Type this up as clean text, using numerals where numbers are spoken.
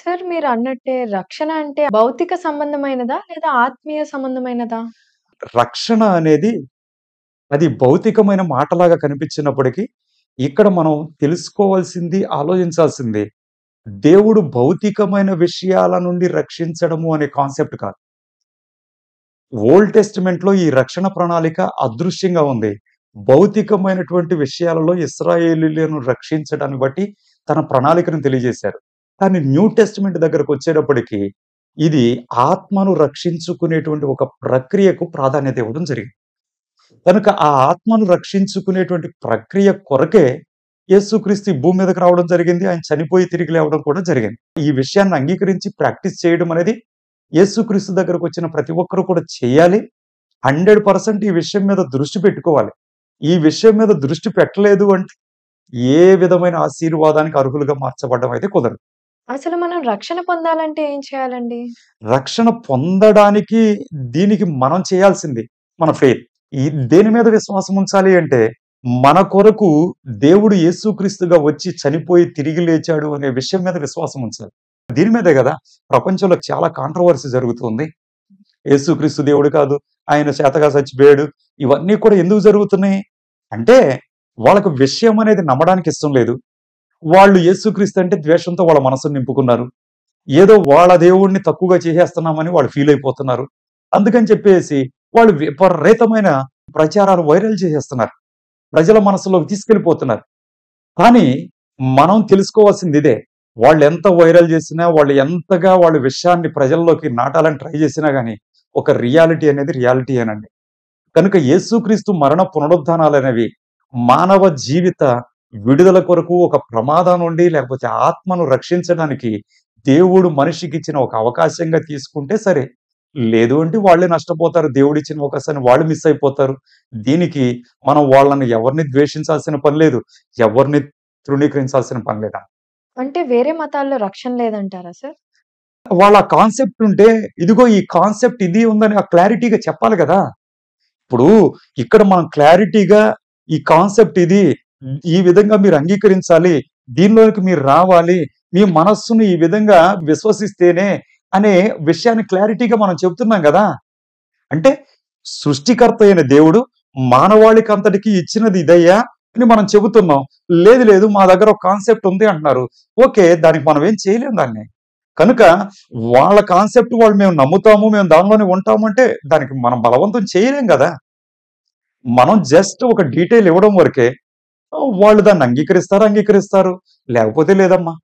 Sir మీరన్నట్టే రక్షణ అంటే భౌతిక సంబంధమైనదా? లేదా ఆత్మీయ సంబంధమైనదా? రక్షణ అనేది అది భౌతికమైన మాటలాగా కనిపించినప్పటికీ, ఇక్కడ మనం తెలుసుకోవాల్సింది, ఆలోచించాల్సింది దేవుడు భౌతికమైన విషయాల నుండి రక్షించడము అనే కాన్సెప్ట్ కాదు. ఓల్డ్ టెస్టమెంట్‌లో ఈ రక్షణ ప్రణాళిక అదృశ్యంగా ఉంది. భౌతికమైనటువంటి విషయాలలో ఇశ్రాయేలీయులను రక్షించడాన్ని బట్టి తన ప్రణాళికను తెలియజేశారు. కానీ న్యూ టెస్టమెంట్ దగ్గరకొచ్చేటప్పటికి ఇది ఆత్మను రక్షించుకునేటువంటి ఒక ప్రక్రియకు ప్రాధాన్యత ఇవ్వడం జరిగింది. కనుక ఆ ఆత్మను రక్షించుకునేటువంటి ప్రక్రియ కొరకే యేసుక్రీస్తు ఈ భూమి మీదకి రావడం జరిగింది. ఆయన చనిపోయి తిరిగి లేవడం కూడా జరిగింది. ఈ విషయాన్ని అంగీకరించి ప్రాక్టీస్ చేయడం అనేది యేసుక్రీస్తు దగ్గరకొచ్చిన ప్రతి ఒక్కరు కూడా చేయాలి. 100% ఈ విషయం మీద దృష్టి పెట్టుకోవాలి. ఈ విషయం మీద దృష్టి పెట్టలేదు అంటే ఏ విధమైన ఆశీర్వాదానికి అర్హులుగా మార్చబడడం అయితే కుదరదు. అసలు మనం రక్షణ పొందాలంటే ఏం చేయాలండి? రక్షణ పొందడానికి దీనికి మనం చేయాల్సింది మన ఫెయిత్. ఈ దేని మీద విశ్వాసం ఉంచాలి అంటే, మన కొరకు దేవుడు యేసుక్రీస్తుగా వచ్చి చనిపోయి తిరిగి లేచాడు అనే విషయం మీద విశ్వాసం ఉంచాలి. దీని మీదే గదా ప్రపంచంలో చాలా కాంట్రోవర్సీ జరుగుతుంది. యేసుక్రీస్తు దేవుడు కాదు, ఆయన చేతగా చచ్చిపోయాడు. ఇవన్నీ కూడా ఎందుకు జరుగుతున్నాయి? అంటే వాళ్ళకి విషయం అనేది నమ్మడానికి ఇష్టం లేదు. వాళ్ళు యేసుక్రీస్తు అంటే ద్వేషంతో వాళ్ళ మనసును నింపుకున్నారు. ఏదో వాళ్ళ దేవుడిని తక్కువగా చేసేస్తున్నామని వాళ్ళు ఫీల్ అయిపోతున్నారు. అందుకని చెప్పేసి వాళ్ళు విపరీతమైన ప్రచారాలు వైరల్ చేసేస్తున్నారు. ప్రజల మనసులోకి తీసుకెళ్ళిపోతున్నారు. కానీ మనం తెలుసుకోవాల్సింది ఇదే. వాళ్ళెంత వైరల్ చేసినా, వాళ్ళు ఎంతగా వాళ్ళ విషయాన్ని ప్రజల్లోకి నాటాలని ట్రై చేసినా గాని, ఒక రియాలిటీ అనేది రియాలిటీయేనండి. కనుక యేసుక్రీస్తు మరణ పునరుత్థానాలనేవి మానవ జీవిత విడుదల కొరకు ఒక ప్రమాదం నుండి లేకపోతే ఆత్మను రక్షించడానికి దేవుడు మనిషికిచ్చిన ఒక అవకాశంగా తీసుకుంటే సరే. లేదు అంటే వాళ్ళే నష్టపోతారు. దేవుడిచ్చిన అవకాశాన్ని వాళ్ళు మిస్ అయిపోతారు. దీనికి మనం వాళ్ళని ఎవరిని ద్వేషించాల్సిన పని లేదు. ఎవరిని తృణీకరించాల్సిన పని లేదు. అంటే వేరే మతాల్లో రక్షణ లేదంటారా సార్? వాళ్ళ కాన్సెప్ట్ ఉంటే, ఇదిగో ఈ కాన్సెప్ట్ ఇది ఉందని క్లారిటీగా చెప్పాలి గదా! ఇప్పుడు ఇక్కడ మనం క్లారిటీగా ఈ కాన్సెప్ట్ ఇది. ఈ విధంగా మీరు అంగీకరించాలి. దీనిలోకి మీరు రావాలి. మీ మనస్సును ఈ విధంగా విశ్వసిస్తేనే అనే విషయాన్ని క్లారిటీగా మనం చెప్తున్నాం గదా! అంటే సృష్టికర్త అయిన దేవుడు మానవాళికి అంతటికి ఇచ్చినది ఇదయ్యా అని మనం చెబుతున్నాం. లేదు లేదు మా దగ్గర ఒక కాన్సెప్ట్ ఉంది అంటున్నారు. ఓకే. దానికి మనం ఏం చేయలేం దాన్ని. కనుక వాళ్ళ కాన్సెప్ట్ వాళ్ళు మేము నమ్ముతాము, మేము దానిలోనే ఉంటాము అంటే దానికి మనం బలవంతం చేయలేం గదా! మనం జస్ట్ ఒక డీటెయిల్ ఇవ్వడం వరకే. వాళ్ళు దాన్ని అంగీకరిస్తారు. లేకపోతే లేదమ్మా.